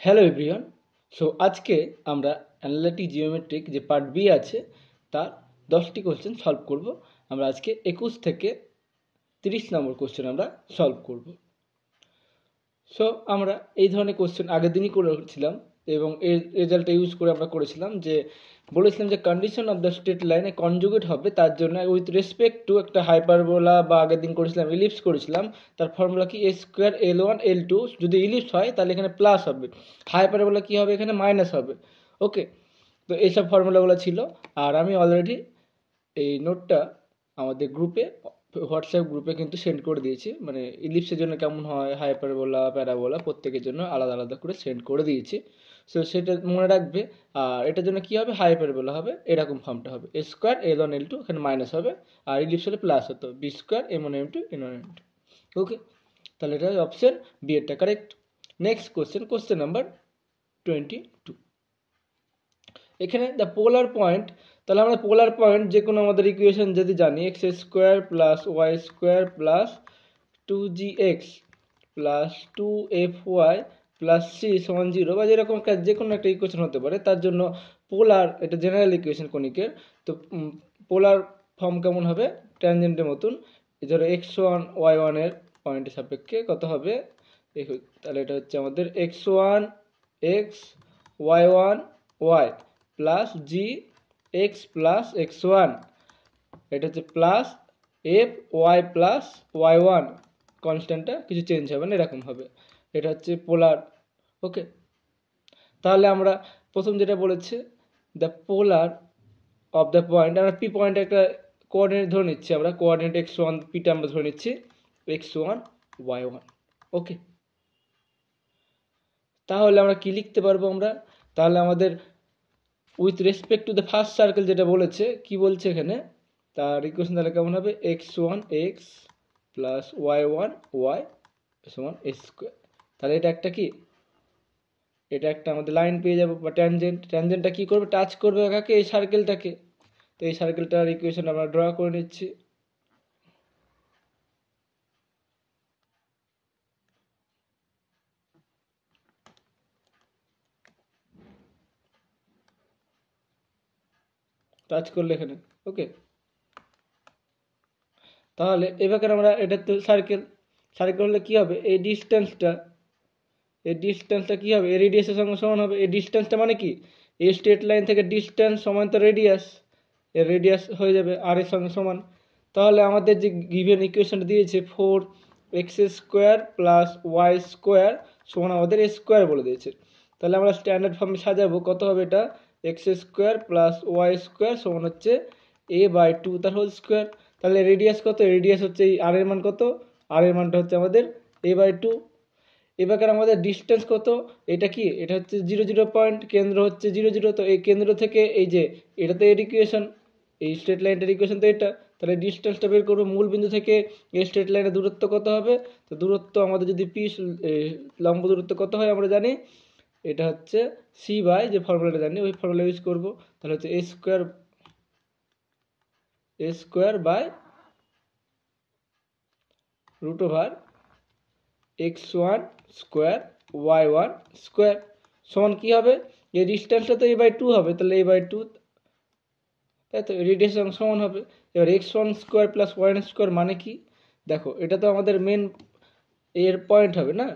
Hello everyone. So আজকে আমরা analytic geometric যে পার্ট বি আছে তার 10টি কোশ্চেন সলভ করব। আমরা আজকে 21 থেকে 30 নম্বর কোশ্চেন আমরা সলভ করব। সো আমরা এই ধরনের কোশ্চেন আগের দিনই করেছিলাম এবং এর রেজাল্টটা ইউজ করে আমরা করেছিলাম যে বলেছিলাম যে কন্ডিশন অফ দ্য স্ট্রেট লাইনে কনজুগেট হবে, তার জন্য উইথ রেসপেক্ট টু একটা হাইপারবোলা বা আগের দিন করেছিলাম ইলিপস করেছিলাম, তার ফর্মুলা কি এ স্কোয়ার L1 L2, যদি ইলিপস হয় তাহলে এখানে প্লাস হবে, হাইপারবোলা কি হবে এখানে মাইনাস হবে। ওকে, তো এইসব ফর্মুলাগুলো ছিল। আর আমি অলরেডি এই নোটটা আমাদের গ্রুপে, হোয়াটসঅ্যাপ গ্রুপে কিন্তু সেন্ড করে দিয়েছি, মানে ইলিপসের জন্য কেমন হয়, হাইপারবোলা, প্যারাবোলা প্রত্যেকের জন্য আলাদা আলাদা করে সেন্ড করে দিয়েছি। সো সেটা মনে রাখবে। আর এটার জন্য কি হবে, হাইপারবোলা হবে এরকম ফর্মটা হবে, এ স্কোয়ার L1 L2 এখানে মাইনাস হবে, আর ইলিপস হলে প্লাস হতো, B square M1 M2 N1 M2। Okay, তাহলে এটা অপশন বি এরটা কারেক্ট। Next question number 22। এখানে দ্য পোলার পয়েন্ট, তাহলে আমরা পোলার পয়েন্ট যে কোনো আমাদের ইকুয়েশন যদি জানি, x square plus Y square plus 2gx plus 2fy plus c সমান 0 বা যেরকম যে কোনো একটা ইকুয়েশন হতে পারে, তার জন্য পোলার, এটা জেনারেল ইকুয়েশন কনিকের। তো পোলার ফর্ম কেমন হবে, ট্যানজেন্টের মতন। ধরো x1 y1 এর পয়েন্টের সাপেক্ষে কত হবে, তাহলে এটা হচ্ছে আমাদের x1 x y1 y plus G X plus x1, এটা হচ্ছে plus F Y plus y1, কনস্ট্যান্টটা কিছু চেঞ্জ হবে না, এরকম হবে। এটা হচ্ছে পোলার। ওকে, তাহলে আমরা প্রথম যেটা বলেছে the polar of the point, আমরা পি পয়েন্ট একটা কোঅর্ডিনেট ধরে নিচ্ছি, আমরা কোঅর্ডিনেট x1 পিটা আমরা ধরে নিচ্ছি x1 y1। ওকে, তাহলে আমরা কি লিখতে পারবো আমরা, তাহলে আমাদের with respect to the first circle যেটা বলেছে, কি বলছে এখানে, তার ইকুয়েশন তাহলে কেমন হবে, x1 x plus y1 y সমান এ স্কোয়ার। তাহলে এটা একটা কি, এটা একটা আমাদের লাইন পেয়ে যাবো বা ট্যানজেন্ট। ট্যানজেন্টটা কি করবে, টাচ করবে একাকে এই সার্কেলটাকে। তো এই সার্কেলটার ইকুয়েশন আমরা ড্র করে নিচ্ছি। টাচ করলে এখানে। ওকে, তাহলে এবার আমরা, এটা তো সার্কেল, সার্কেল হলে কি হবে, এই ডিস্টেন্সটা কি হবে, এই রেডিয়াসের সঙ্গে সমান হবে। এই ডিস্টেন্সটা মানে কি, এই স্ট্রেট লাইন থেকে ডিস্টেন্স সমান তো রেডিয়াস, এর রেডিয়াস হয়ে যাবে আর এর সঙ্গে সমান। তাহলে আমাদের যে গিভেন ইকুয়েশনটা দিয়েছে 4x square plus Y square সমান আমাদের এ স্কোয়ার বলে দিয়েছে। তাহলে আমরা স্ট্যান্ডার্ড ফর্মে সাজাবো, কত হবে এটা, x square plus Y square সমান হচ্ছে a/2 তার হোল স্কোয়ার। তাহলে রেডিয়াস কত, রেডিয়াস হচ্ছে এই আর এর মান কত, আর এর মানটা হচ্ছে আমাদের a/2। এবার আমাদের ডিস্টেন্স কত, এটা কি, এটা হচ্ছে 0 0 পয়েন্ট, কেন্দ্র হচ্ছে 0 0। তো এই কেন্দ্র থেকে এই যে, এটা তো এর ইকুয়েশন, এই স্ট্রেট লাইনটার ইকুয়েশন তো এটা। তাহলে ডিস্টেন্সটা বের করবো, মূল বিন্দু থেকে এই স্ট্রেট লাইনের দূরত্ব কত হবে। তো দূরত্ব আমাদের যদি পি, লম্ব দূরত্ব কত হয় আমরা জানি, এটা হচ্ছে সি বাই, যে ফর্মুলাটা জানি ওই ফর্মুলা ইউজ করবো। তাহলে হচ্ছে A square by √over x1 square y1 square সমান কি হবে, এই ডিস্টেন্সটা তো a/2 হবে, তাহলে a/2, তাই তো রেডিয়াস সমান হবে। এবার x1 square plus y1 square মানে কি, দেখো এটা তো আমাদের মেন এর পয়েন্ট হবে না,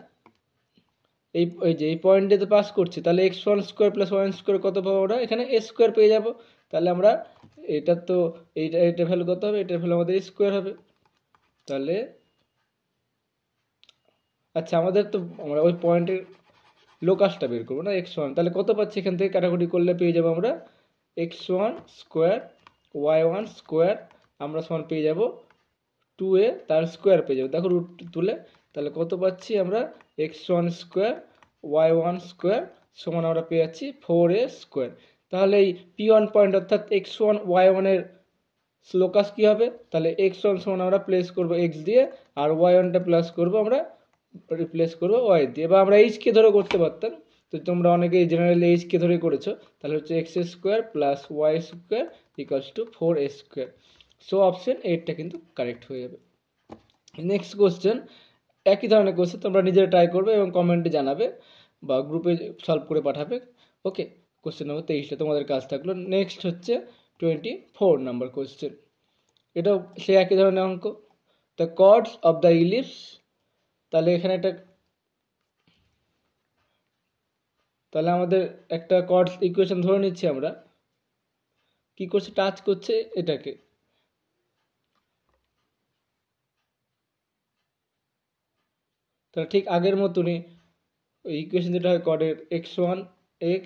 এই যে এই পয়েন্টে তো পাস করছে, তাহলে x1 square plus y1 square কত পাবো আমরা, এখানে a স্কোয়ার পেয়ে যাব। তাহলে আমরা এটা তো, এটা ভ্যালু কত হবে, এটার ভ্যালু আমাদের স্কোয়ার হবে। তাহলে আচ্ছা, আমাদের তো আমরা ওই পয়েন্টের লোকাসটা বের করবো না, x1, তাহলে কত পাচ্ছি এখান থেকে কাটাকুটি করলে পেয়ে যাবো আমরা x1 স্কোয়ার y1 স্কোয়ার, আমরা সমান পেয়ে যাব 2a তার স্কোয়ার পেয়ে যাবো, দেখো রুট তুলে। তাহলে কত পাচ্ছি আমরা, x1 স্কোয়ার y1 স্কোয়ার সমান আমরা পেয়ে যাচ্ছি 4a স্কোয়ার। তাহলে এই p1 পয়েন্ট অর্থাৎ x1 y1 এর লোকাস কি হবে, তাহলে x1 সমান আমরা প্লেস করব x দিয়ে, আর y1টা প্লাস করব আমরা, রিপ্লেস করবো ওয়াই দিয়ে, বা আমরা এইচকে ধরে করতে পারতাম। তো তোমরা অনেকেই জেনারেলি এইচকে ধরে করেছো, তাহলে হচ্ছে X square plus Y square equals to 4a square. So option 8টা কিন্তু কারেক্ট হয়ে যাবে। নেক্সট কোশ্চেন, একই ধরনের কোশ্চেন তোমরা নিজেরা ট্রাই করবে এবং কমেন্টে জানাবে। বা গ্রুপে সলভ করে পাঠাবে। ওকে, কোশ্চেন নম্বর 23টা তোমাদের কাজ থাকলো। নেক্সট হচ্ছে 24 নাম্বার কোশ্চেন। এটাও সে একই ধরনের অঙ্ক। The chords of the ellipse, তাহলে এখানে তাহলে আমাদের একটা কর্ডস ইকুয়েশন ধরে নিচ্ছি আমরা। কি করছে, টাচ করছে এটাকে, তাহলে ঠিক আগের মতনই ইকুয়েশন যেটা হয় কর্ডের x1 x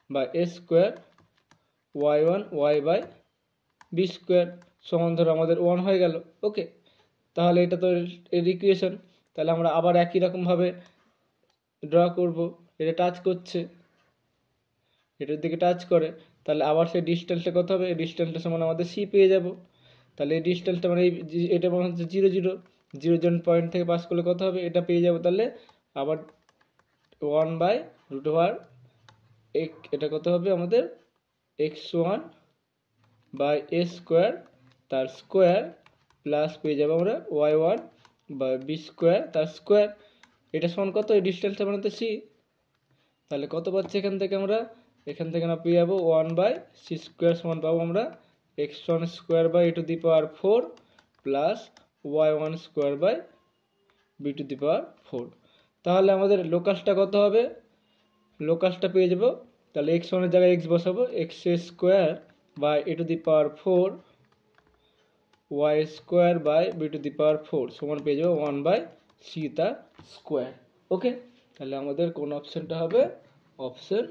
by a square y1 y by b square সমান ধরো আমাদের 1 হয়ে গেল। ওকে, তাহলে এটা তো এর ইকুয়েশন। তাহলে আমরা আবার একই রকমভাবে ড্র করব। এটা টাচ করছে, এটার দিকে টাচ করে, তাহলে আবার সেই ডিস্টেন্সটা কত হবে, এই ডিস্টেন্সটা সমান আমাদের সি পেয়ে যাব। তাহলে এই ডিস্টেন্সটা মানে এটা মনে হচ্ছে 0 0 0 জন পয়েন্ট থেকে পাস করলে কত হবে এটা পেয়ে যাব। তাহলে আবার 1/√, এটা কত হবে আমাদের x1 বাই এ স্কোয়ার তার স্কোয়ার প্লাস পেয়ে যাবো আমরা y1 বাই বি স্কোয়ার তার স্কোয়ার। এটা সমান কত, এই ডিস্টেন্সটা বানাতে সি। তাহলে কত পাচ্ছি এখান থেকে আমরা পেয়ে যাবো 1/c স্কোয়ার সমান পাবো আমরা x1 square by e⁴ plus y1 square by b⁴। তাহলে আমাদের লোকাসটা কত হবে, লোকাসটা পেয়ে যাবো। তাহলে x1 এর জায়গায় x বসাবো, x square by e⁴ y square by b⁴ সমান পেয়ে যাবো 1/c তার স্কোয়ার। ওকে, তাহলে আমাদের কোন অপশনটা হবে, অপশন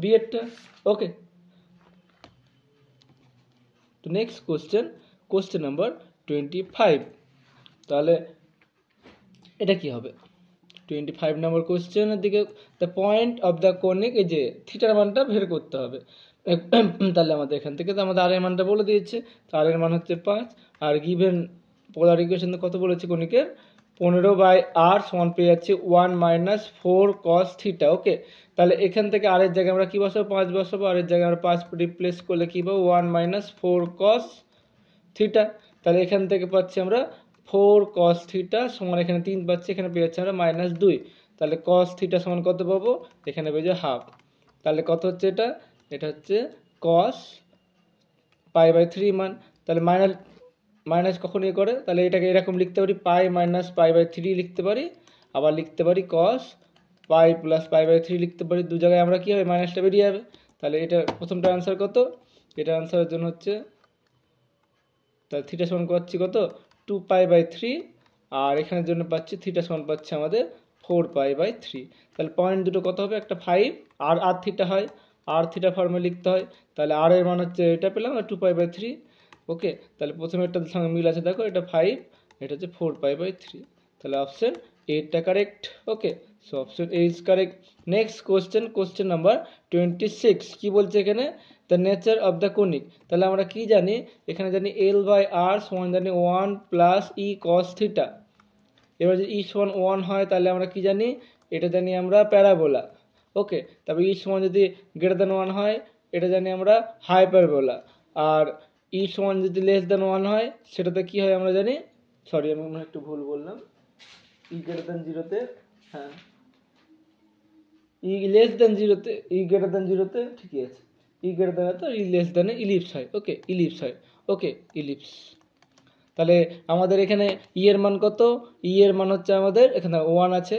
বি এরটা। ওকে, তো নেক্সট কোশ্চেন নাম্বার 25। তাহলে এটা কি হবে, 25 নম্বর কোশ্চেনের দিকে the point of the conic, এই যে থিটার মানটা বের করতে হবে। তাহলে আমাদের এখান থেকে তো আমাদের আর এর মানটা বলে দিয়েছে, তো আর এর মান হচ্ছে 5, আর গিভেন পোলার ইকুয়েশনে কত বলেছে কনিকের 15/r সমান পেয়ে যাচ্ছে 1 - 4 cos থিটা। ওকে, তাহলে এখান থেকে আর এর জায়গায় আমরা কি বসাবো, 5 বসাবো, আর এর জায়গায় আমরা 5 রিপ্লেস করলে কি পাবো 1 - 4 cos থিটা। তাহলে এখান থেকে পাচ্ছি আমরা 4 cos থিটা সমান এখানে 3 পাচ্ছি, এখানে পেয়ে যাচ্ছি আমরা -2। তাহলে cos থিটা সমান কত পাবো, এখানে পেয়ে যাবো হাফ। তাহলে কত হচ্ছে এটা হচ্ছে cos π/3 মান। তাহলে মাইনাস কখন করে, তাহলে এটাকে এরকম লিখতে পারি π - π/3 লিখতে পারি, আবার লিখতে পারি cos π + π/3 লিখতে পারি। দু জায়গায় আমরা কি হবে, মাইনাসটা বেরিয়ে যাবে। তাহলে এটা প্রথমটা আনসার কত, এটা আনসারের জন্য হচ্ছে, তাহলে থিটা সমান পাচ্ছি কত 2π/3, আর এখানের জন্য পাচ্ছি থিটা সমান পাচ্ছে আমাদের 4π/3। তাহলে পয়েন্ট দুটো কত হবে, একটা 5 আর থিটা হয়, আর থিটা ফর্মে লিখতে হয়। তাহলে আর এর মান হচ্ছে এটা পেলাম, আর 2π/3। ওকে, তাহলে প্রথমে এটার সঙ্গে মিল আছে, দেখো এটা 5, এটা হচ্ছে 4π/3। তাহলে অপশন এটা correct. Okay, so option A is correct. Next question number 26। কি বলছে এখানে, the nature of the conic. তাহলে আমরা কি জানি, এখানে জানি L/r সমান জানি 1 + e cos থিটা। এবার যদি e সমান 1 হয় তাহলে আমরা কি জানি, এটা জানি আমরা প্যারাবোলা। ওকে, তারপর e সমান যদি >1 হয় এটা জানি আমরা হাইপারবোলা। আর e সমান যদি <1 হয় সেটাতে কি হয় আমরা জানি, সরি আমি মনে একটু ভুল বললাম, e > 0-তে, হ্যাঁ e<0-তে ঠিকই আছে, তো ইলিপস হয়। ওকে, ইলিপস হয়। ওকে, ইলিপস। তাহলে আমাদের এখানে ই এর মান কত, ই এর মান হচ্ছে আমাদের এখানে 1 আছে,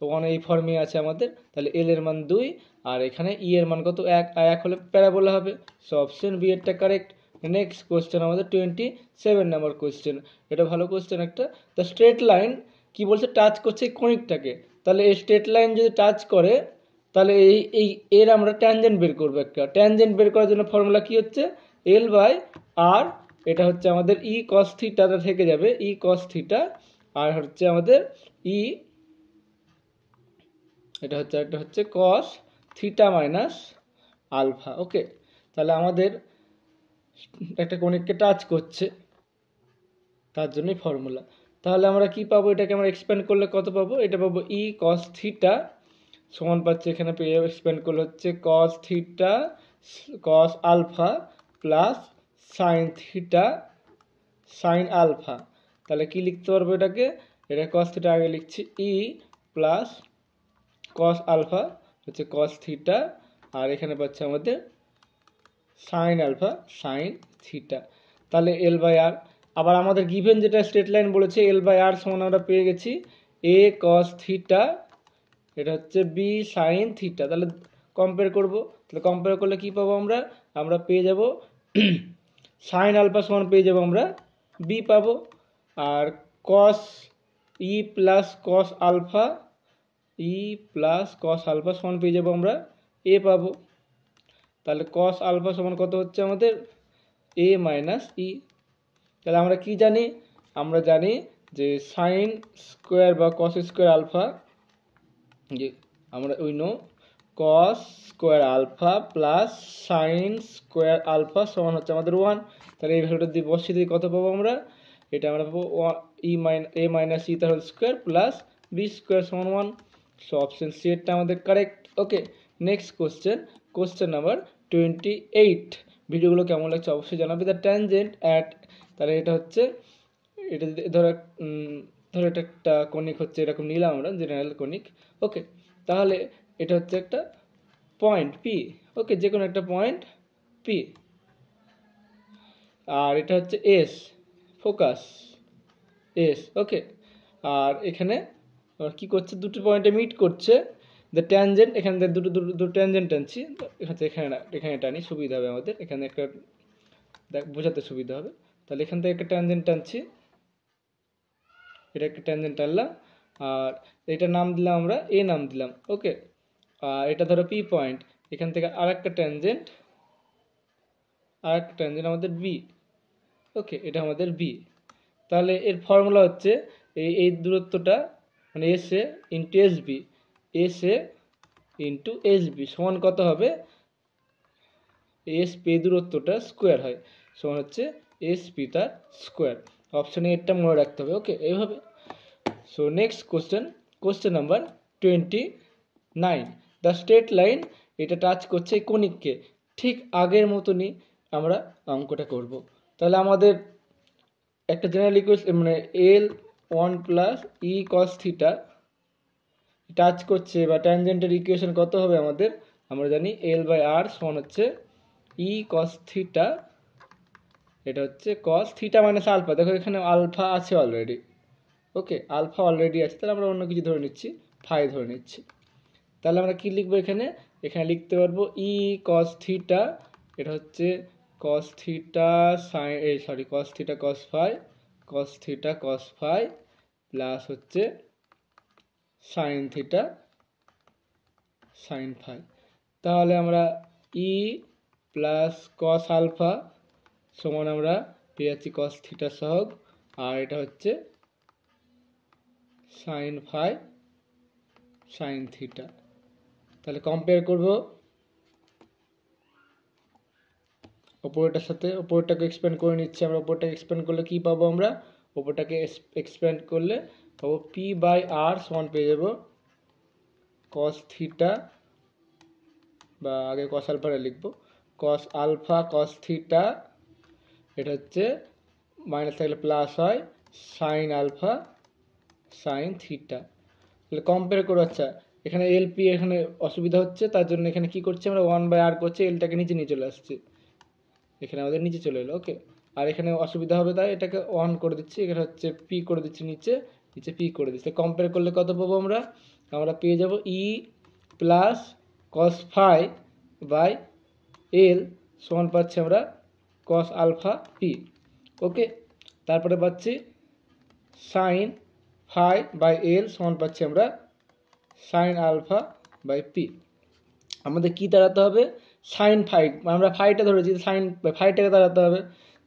1 এই ফর্মে আছে আমাদের। তাহলে এল এর মান 2, আর এখানে ই এর মান কত 1, আর 1 হলে প্যারাবোলা হবে। সো অপশন বি এরটা কারেক্ট। নেক্সট কোশ্চেন আমাদের 27 নাম্বার কোশ্চেন। এটা ভালো কোশ্চেন একটা। দ্য স্ট্রেট লাইন কি বলছে, টাচ করছে কনিকটাকে। তাহলে এই স্ট্রেট লাইন যদি টাচ করে তাহলে এই এর আমরা ট্যানজেন্ট বের করবো। একটা ট্যানজেন্ট বের করার জন্য ফর্মুলা কি হচ্ছে, L/r, এটা হচ্ছে আমাদের ই cos থিটাটা থেকে যাবে, ই cos থিটা, আর হচ্ছে আমাদের ই, এটা হচ্ছে cos থিটা মাইনাস আলফা। ওকে, তাহলে আমাদের একটা কনিককে টাচ করছে, তার জন্যই ফর্মুলা। তাহলে আমরা কি পাবো, এটাকে আমরা এক্সপ্যান্ড করলে কত পাবো, এটা পাবো ই cos থিটা সমান পাচ্ছে, এখানে পেয়ে এক্সপ্যান্ড করলে হচ্ছে cos theta cos alpha plus sine theta sine alpha. তাহলে কি লিখতে পারবো এটাকে, এটা cos থিটা আগে লিখছি ই প্লাস কস আলফা হচ্ছে কস থিটা, আর এখানে পাচ্ছে আমাদের সাইন আলফা সাইন থিটা। তাহলে এল বাই আর, আবার আমাদের গিভেন যেটা স্ট্রেট লাইন বলেছে এল বাই আর সমান আমরা পেয়ে গেছি এ কস থিটা, এটা হচ্ছে বি সাইন থিটা। তাহলে কম্পেয়ার করব, তাহলে কম্পেয়ার করলে কি পাবো আমরা, আমরা পেয়ে যাব সাইন আলফা সমান পেয়ে যাব আমরা বি পাবো, আর কস ই প্লাস কস আলফা সমান পেয়ে যাবো আমরা এ পাবো। তাহলে কস আলফা সমান কত হচ্ছে আমাদের এ মাইনাস ই। তাহলে আমরা কি জানি, আমরা জানি যে সাইন স্কোয়ার বা কস স্কোয়ার আলফা, যে আমরা we know cos square alpha plus sine square alpha সমান হচ্ছে আমাদের 1। তাহলে এই ভ্যালুটা দিয়ে বসিয়ে দিয়ে কত পাবো আমরা, এটা আমরা পাবো এ মাইনাস ই তার whole square plus b square সমান 1। সো অপশন সি এরটা আমাদের correct. Okay, next question number 28। ভিডিওগুলো কেমন লাগছে অবশ্যই জানাবে। দ্য ট্যানজেন্ট অ্যাট, তাহলে এটা হচ্ছে, এটা ধরো এটা একটা কনিক হচ্ছে, এরকম নিলাম আমরা জেনারেল কনিক। ওকে, তাহলে এটা হচ্ছে একটা পয়েন্ট পি। ওকে, যে কোনো একটা পয়েন্ট পি, আর এটা হচ্ছে এস, ফোকাস এস। ওকে, আর এখানে কি করছে, দুটো পয়েন্টে মিট করছে। দ্য ট্যানজেন্ট, এখানে দুটো ট্যানজেন্ট টানছি, এখানে টানি সুবিধা হবে আমাদের, এখানে একটা বোঝাতে সুবিধা হবে। তাহলে এখান থেকে একটা ট্যানজেন্ট টানছি, এটা একটা ট্যানজেন্ট টানলাম, আর এটা নাম দিলাম আমরা এ নাম দিলাম। ওকে, আর এটা ধরো পি পয়েন্ট, এখান থেকে আরেকটা ট্যানজেন্ট আমাদের বি। ওকে, এটা আমাদের বি। তাহলে এর ফর্মুলা হচ্ছে এই দূরত্বটা মানে S A into S B, S A into S B সমান কত হবে, এস পি দূরত্বটা স্কোয়ার হয়, সমান হচ্ছে এস পি তার স্কোয়ার। অপশানে এটা মনে রাখতে হবে। ওকে, এইভাবে। So next question number 29। The straight line, এটা টাচ করছে এই কনিককে, ঠিক আগের মতনই আমরা অঙ্কটা করব। তাহলে আমাদের একটা জেনারেল ইকুয়েশন মানে এল 1 plus e cos theta touch করছে, বা ট্যানজেন্টের ইকুয়েশন কত হবে আমাদের, আমরা জানি এল বাই আর সমান হচ্ছে ই কস থিটা, এটা হচ্ছে কস থিটা মাইনাস আলফা। দেখো এখানে আলফা আছে অলরেডি। ওকে, আলফা অলরেডি আছে, তাহলে আমরা অন্য কিছু ধরে নিচ্ছি, ফাই ধরে নিচ্ছি। তাহলে আমরা কি লিখবো এখানে, লিখতে পারবো ই কস থিটা, এটা হচ্ছে cos theta cos theta cos phi plus হচ্ছে সাইন থিটা সাইন ফাই। তাহলে আমরা ই প্লাস কস আলফা সমান আমরা পেয়ে যাচ্ছি কস থিটা সহগ, আর এটা হচ্ছে সাইন ফাই সাইন থিটা। তাহলে কম্পেয়ার করব ওপরটার সাথে, ওপরটাকে এক্সপ্যান্ড করে নিচ্ছি আমরা। ওপরটাকে এক্সপ্যান্ড করলে কি পাবো আমরা, ওপরটাকে এক্সপ্যান্ড করলে পাবো পি বাই আর সমান পেয়ে যাব কস থিটা, বা আগে কস আলফাটা লিখবো, কস আলফা কস থিটা, এটা হচ্ছে মাইনাস থাকলে প্লাস হয় সাইন আলফা সাইন থিটা। তাহলে কম্পেয়ার করো। আচ্ছা, এখানে এল পি এখানে অসুবিধা হচ্ছে, তার জন্য এখানে কি করছি আমরা 1 বাই আর করছি, এলটাকে নিচে নিয়ে চলে আসছে, এখানে আমাদের নিচে চলে এলো। ওকে, আর এখানে অসুবিধা হবে তাই এটাকে 1 করে দিচ্ছি, এখানে হচ্ছে পি করে দিচ্ছি নিচে পি করে দিচ্ছি। কম্পেয়ার করলে কত পাবো আমরা, পেয়ে যাব E plus cos phi by L সমান পাচ্ছি আমরা কস আলফা পি। ওকে, তারপরে পাচ্ছি সাইন ফাই বাই এল সমান পাচ্ছি আমরা সাইন আলফা বাই পি। আমাদের কি দাঁড়াতে হবে, সাইন ফাই, আমরা ফাইটা ধরেছি, সাইন ফাইটাকে দাঁড়াতে হবে।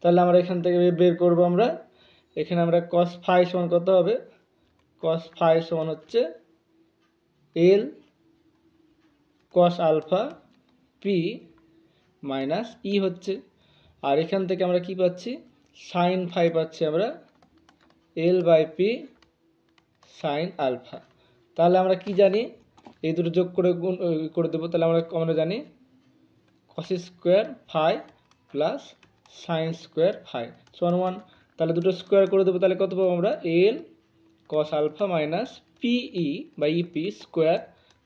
তাহলে আমরা এখান থেকে বের করব আমরা, এখানে আমরা কস ফাই সমান কত হবে, কস ফাই সমান হচ্ছে এল cos alpha P minus E হচ্ছে, আর এখান থেকে আমরা কি পাচ্ছি, সাইন ফাই পাচ্ছি আমরা l by p sine alpha. তাহলে আমরা কি জানি, এই দুটো যোগ করে গুণ করে দেবো। তাহলে আমরা জানি cos square phi plus sine square phi সমান 1। তাহলে দুটো স্কোয়ার করে দেবো, তাহলে কত পাবো আমরা, L cos alpha minus PE by EP square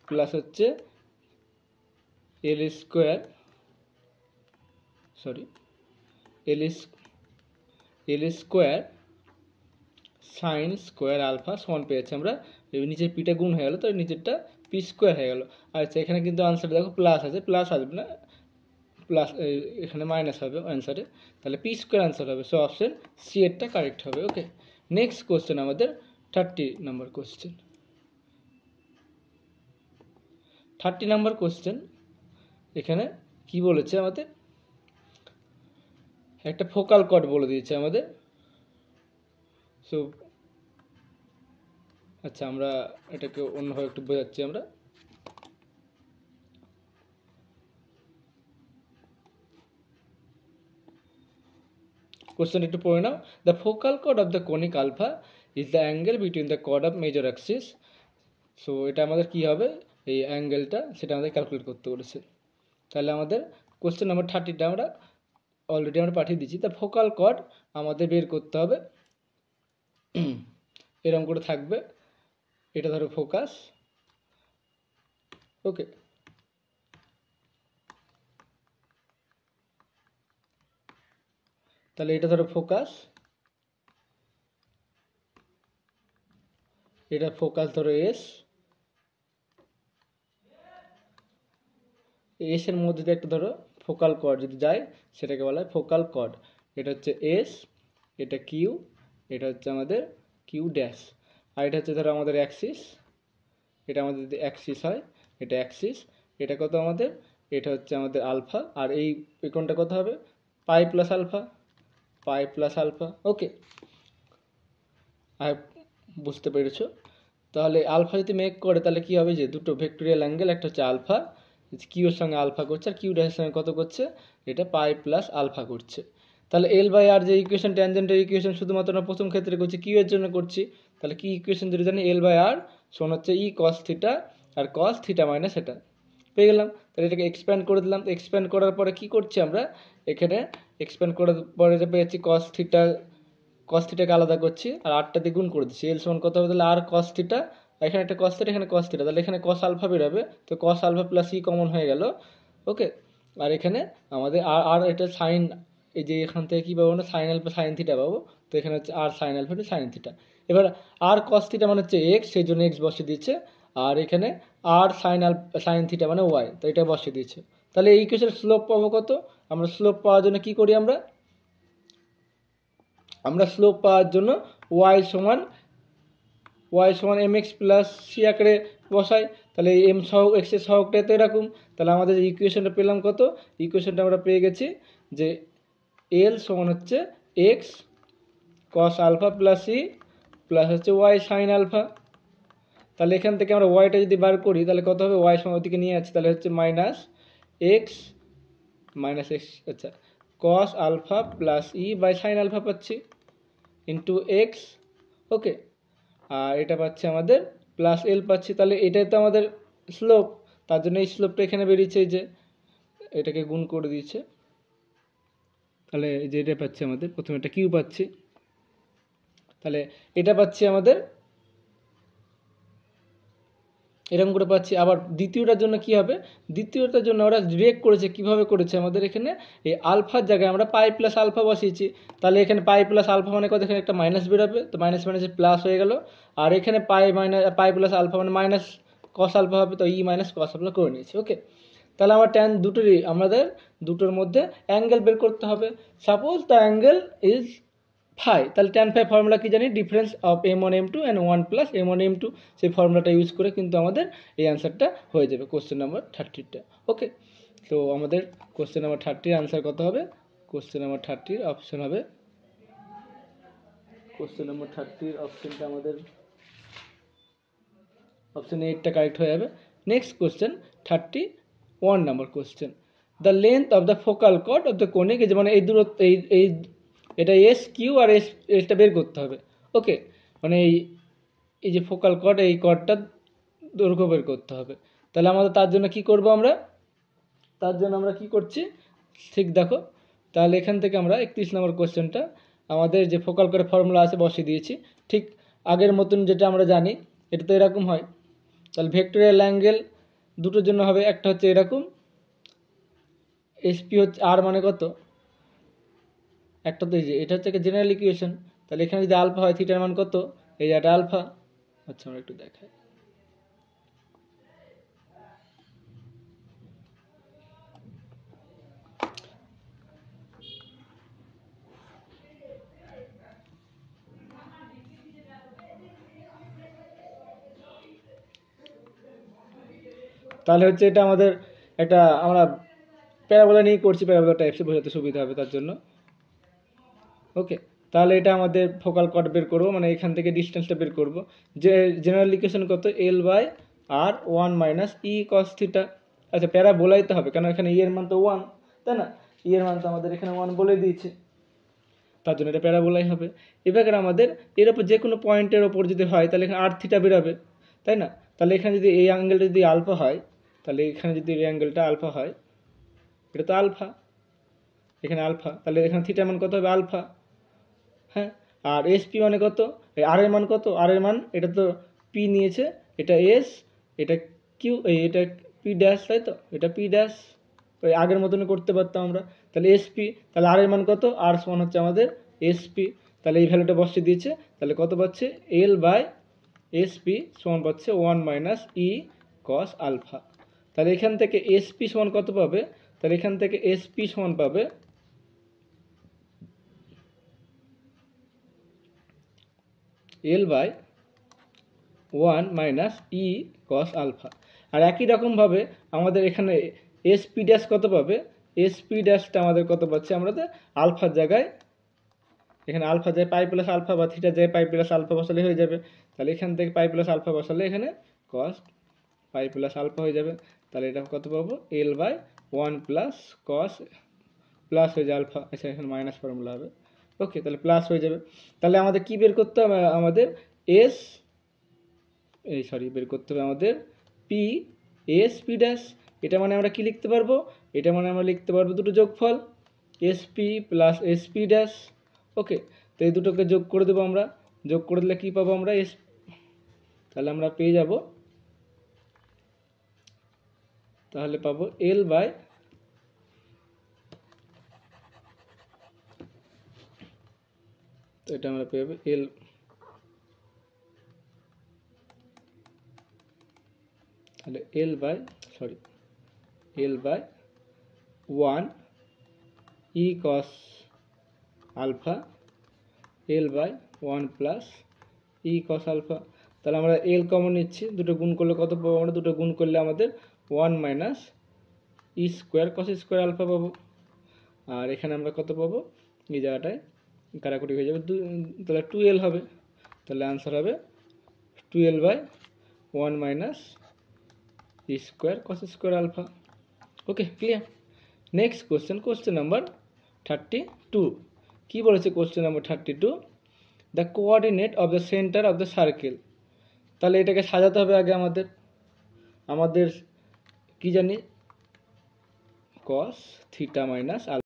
plus হচ্ছে L square L square sine square alpha সমান পেয়েছি আমরা। নিচের পিটা গুণ হয়ে গেল, তো নিচেরটা পি স্কোয়ার হয়ে গেল। আচ্ছা, এখানে কিন্তু আনসারে দেখো প্লাস আছে, প্লাস আসবে না, প্লাস এখানে মাইনাস হবে অ্যান্সারে, তাহলে পি স্কোয়ার আনসার হবে। সো অপশন সি এরটা কারেক্ট হবে। ওকে, নেক্সট কোশ্চেন আমাদের 30 নম্বর কোশ্চেন। 30 নম্বর কোশ্চেন এখানে কি বলেছে আমাদের, একটা ফোকাল কর্ড বলে দিয়েছে আমাদের। সো আচ্ছা, আমরা এটাকে অন্যভাবে একটু বোঝাচ্ছি আমরা। কোশ্চেন একটু পড়ে নাও। The focal chord of the conic alpha is the angle between the chord of major axis. So এটা আমাদের কি হবে, এই অ্যাঙ্গেলটা সেটা আমাদের ক্যালকুলেট করতে বলেছে। তাহলে আমাদের কোশ্চেন নাম্বার 30টা আমরা অলরেডি আমরা পাঠিয়ে দিচ্ছি। দ্য ফোকাল কর্ড আমাদের বের করতে হবে, এরকম করে থাকবে, এটা ধরো ফোকাস। ওকে, তাহলে এটা ধরো ফোকাস, এটা ফোকাস ধরো এস, এর মধ্যে দিয়ে একটা ধরো ফোকাল কর্ড যদি যায় সেটাকে বলা হয় ফোকাল কর্ড। এটা হচ্ছে এস, এটা কিউ, এটা হচ্ছে আমাদের কিউ ড্যাশ, আর এটা হচ্ছে ধরো আমাদের অ্যাক্সিস, এটা আমাদের যদি অ্যাক্সিস হয়, এটা অ্যাক্সিস, এটা কত আমাদের, এটা হচ্ছে আমাদের আলফা, আর এই কোণটা কত হবে, pi plus alpha, pi plus alpha. Okay, আর বুঝতে পেরেছো? তাহলে আলফা যদি মেক করে তাহলে কি হবে, যে দুটো ভেক্টোরিয়াল অ্যাঙ্গেল, একটা হচ্ছে আলফা, কিউ এর সঙ্গে আলফা করছে, আর কিউ ড্যাশের সঙ্গে কত করছে, এটা পাই প্লাস আলফা করছে। তাহলে এল বাই আর যে ইকুয়েশন, ট্যানজেন্টের ইকুয়েশন শুধুমাত্র আমরা প্রথম ক্ষেত্রে করছি, কিউ এর জন্য করছি। তাহলে কি ইকুয়েশন যদি জানি, এল বাই আর সমান হচ্ছে ই কস থিটা আর কস থিটা মাইনাস এটা পেয়ে গেলাম। তাহলে এটাকে এক্সপ্যান্ড করে দিলাম। এক্সপ্যান্ড করার পরে কি করছি আমরা, এখানে এক্সপ্যান্ড করার পরে যে পেয়েছি কস থিটাকে আলাদা করছি আর আটটা দিয়ে গুণ করে দিচ্ছি। এল সমান কত হবে, তাহলে আর কস থিটা, এখানে একটা কস থিটা, এখানে কস থিটা, তাহলে এখানে কস আলফা বেরোবে, তো কস আলফা প্লাস ই কমন হয়ে গেল। ওকে, আর এখানে আমাদের আর এটা সাইন, এই যে এখান থেকে কী পাবো না, সাইন আলফা সাইন থিটা পাবো, তো এখানে হচ্ছে আর সাইন আলফা সাইন থিটা। এবার আর কস থিটা মানে হচ্ছে এক্স, সেই জন্য এক্স বসে দিচ্ছে, আর এখানে আর সাইন থিটা মানে ওয়াই, তো এটা বসে দিয়েছে। তাহলে এই ইকুয়েশনের স্লোপ পাবো কত, আমরা স্লোপ পাওয়ার জন্য কি করি, আমরা স্লোপ পাওয়ার জন্য ওয়াই সমান এম এক্স প্লাস সি আকারে বসাই। তাহলে এম সহগ এক্সের সহগটা তো এরকম, তাহলে আমাদের ইকুয়েশনটা পেলাম কত, ইকুয়েশনটা আমরা পেয়ে গেছি যে এল সমান হচ্ছে x cos alpha plus c plus হচ্ছে ওয়াই সাইন আলফা। তাহলে এখান থেকে আমরা ওয়াইটা যদি বার করি তাহলে কত হবে, ওয়াই সমান ওদিকে নিয়ে যাচ্ছে, তাহলে হচ্ছে মাইনাস এক্স, আচ্ছা, cos alpha plus e by sine alpha পাচ্ছি ইন্টু এক্স। ওকে, আর এটা পাচ্ছি আমাদের প্লাস এল পাচ্ছি, তাহলে এটাই তো আমাদের স্লোপ, তার জন্য এই স্লোপটা এখানে বেরিয়েছে, এই যে এটাকে গুণ করে দিয়েছে, তাহলে এই যে এটা পাচ্ছি আমাদের, প্রথমে একটা কিউ পাচ্ছি, তাহলে এটা পাচ্ছি আমাদের এরকম করে পাচ্ছি। আবার দ্বিতীয়টার জন্য কি হবে, দ্বিতীয়টার জন্য ওরা ডিরেক্ট করেছে, কিভাবে করেছে, আমাদের এখানে এই আলফার জায়গায় আমরা পাই প্লাস আলফা বসিয়েছি, তাহলে এখানে পাই প্লাস আলফা মানে কত, এখানে একটা মাইনাস বেরোবে, তো মাইনাস মাইনাসে প্লাস হয়ে গেল, আর এখানে পাই প্লাস আলফা মানে মাইনাস কস আলফা হবে, তো ই মাইনাস কস আলফা করে নিয়েছি। ওকে, তাহলে আমার ট্যান আমাদের দুটোর মধ্যে অ্যাঙ্গেল বের করতে হবে। Suppose the angle is phi, তাহলে ট্যান ফাই ফর্মুলা কি জানি, difference of m1 m2 and 1 plus m1 m2, সেই ফর্মুলাটা ইউজ করে কিন্তু আমাদের এই অ্যান্সারটা হয়ে যাবে কোশ্চেন নাম্বার 30টা। ওকে, তো আমাদের কোশ্চেন নাম্বার 30-র অ্যান্সার কত হবে, কোশ্চেন নাম্বার 30-র অপশন হবে, কোশ্চেন নাম্বার 30-র অপশনটা আমাদের অপশন 8টা কারেক্ট হয়ে যাবে। নেক্সট কোশ্চেন 31 নম্বর question, the length of the focal chord of the conic, যে মানে এই দূরত্ব, এই এটা এস কিউ আর এসটা বের করতে হবে। ওকে, মানে এই যে ফোকাল কর্ড, এই কর্ডটা দৈর্ঘ্য বের করতে হবে। তাহলে আমাদের তার জন্য কি করব, তার জন্য আমরা কি করছি, ঠিক দেখো, তাহলে এখান থেকে আমরা 31 নম্বর কোশ্চেনটা আমাদের যে ফোকাল কর্ডের ফর্মুলা আছে বসিয়ে দিয়েছি, ঠিক আগের মতন যেটা আমরা জানি, এটা তো এরকম হয়। তাহলে ভেক্টোরিয়াল অ্যাঙ্গেল দুটোর জন্য হবে, একটা হচ্ছে এরকম, এসপি হচ্ছে আর মানে কত, একটা তো এই যে এটা হচ্ছে একটা জেনারেল ইকুয়েশন, তাহলে এখানে যদি আলফা হয় থিটার মান কত, এই যে এটা আলফা। আচ্ছা আমরা একটু দেখাই, তাহলে হচ্ছে এটা আমাদের একটা, আমরা প্যারাবোলা নিয়ে করছি, প্যারাবোলা টাইপসে বোঝাতে সুবিধা হবে তার জন্য। ওকে, তাহলে এটা আমাদের ফোকাল কট বের করবো, মানে এখান থেকে ডিস্টেন্সটা বের করবো। যে জেনারেল ইকুয়েশন কত, l by r 1 minus E cos theta. আচ্ছা প্যারাবোলাই তো হবে, কারণ এখানে ই এর মান তো 1, তাই না, ই এর মান তো আমাদের এখানে 1 বলে দিয়েছে, তার জন্য এটা প্যারাবোলাই হবে। এবার আমাদের এর ওপর যে কোনো পয়েন্টের ওপর যদি হয় তাহলে এখানে আর থিটা বেরোবে, তাই না। তাহলে এখানে যদি এই অ্যাঙ্গেলটা যদি আলফা হয়, তাহলে এখানে যদি এই অ্যাঙ্গেলটা আলফা হয়, এটা তো আলফা, এখানে আলফা, তাহলে এখানে থিটার মান কত হবে, আলফা। হ্যাঁ, আর এস পি মানে কত, এই আর এর মান কত, আর এর মান এটা তো পি নিয়েছে, এটা এস, এটা কিউ, এটা পি ড্যাশ, তাই তো, এটা পি ড্যাশ, ওই আগের মতনই করতে পারতাম আমরা। তাহলে এস পি, তাহলে আর এর মান কত, আর সমান হচ্ছে আমাদের এস পি, তাহলে এই ভ্যালুটা বসিয়ে দিয়েছে, তাহলে কত পাচ্ছে, এল বাই এস পি সমান পাচ্ছে 1 মাইনাস ই কস আলফা। তাহলে এখান থেকে এস পি সমান কত পাবে, তাহলে এখান থেকে এস পি সমান পাবে L by 1 minus E cos alpha. আর একই রকমভাবে আমাদের এখানে এস পি ড্যাশ কত পাবে, এস পি ড্যাশটা আমাদের কত পাচ্ছে, আমরা তো আলফার জায়গায়, এখানে আলফা যায় পাই প্লাস আলফা, বা থিটা যায় পাই প্লাস আলফা বসালে হয়ে যাবে। তাহলে এখান থেকে পাই প্লাস আলফা বসালে এখানে কস পাই প্লাস আলফা হয়ে যাবে। তাহলে এটা কত পাবো, l by 1 plus cos, plus হয়ে যায় আলফা, আচ্ছা এখানে মাইনাস ফর্মুলা হবে। ওকে, তাহলে প্লাস হয়ে যাবে। তাহলে আমাদের কি বের করতে হবে, আমাদের এস, বের করতে হবে আমাদের পি এস পি ড্যাশ। এটা মানে আমরা কি লিখতে পারবো, এটা মানে আমরা লিখতে পারবো দুটো যোগফল, S P plus S P dash. Okay, তো এই দুটোকে যোগ করে দেবো আমরা, যোগ করে দিলে কি পাবো আমরা, এস, তাহলে আমরা পেয়ে যাব, তাহলে পাবো এল বাই, তো এটা আমরা পেয়ে যাবো এল, তাহলে l by l by 1 e cos alpha, l by 1 plus e cos alpha. তাহলে আমরা এল কমন নিচ্ছি, দুটো গুণ করলে কত পাবো আমরা, দুটো গুণ করলে আমাদের 1 minus e square cos square alpha পাবো। আর এখানে আমরা কত পাবো, এই জায়গাটায় কাটাকুটি হয়ে যাবে, তাহলে 2l হবে, তাহলে আনসার হবে 2l by 1 minus e square cos square alpha. Okay, clear. Next question, question number 32। কি বলেছে question number 32, the coordinate of the centre of the circle. তাহলে এটাকে সাজাতে হবে আগে আমাদের কি জানি, কস থিটা মাইনাস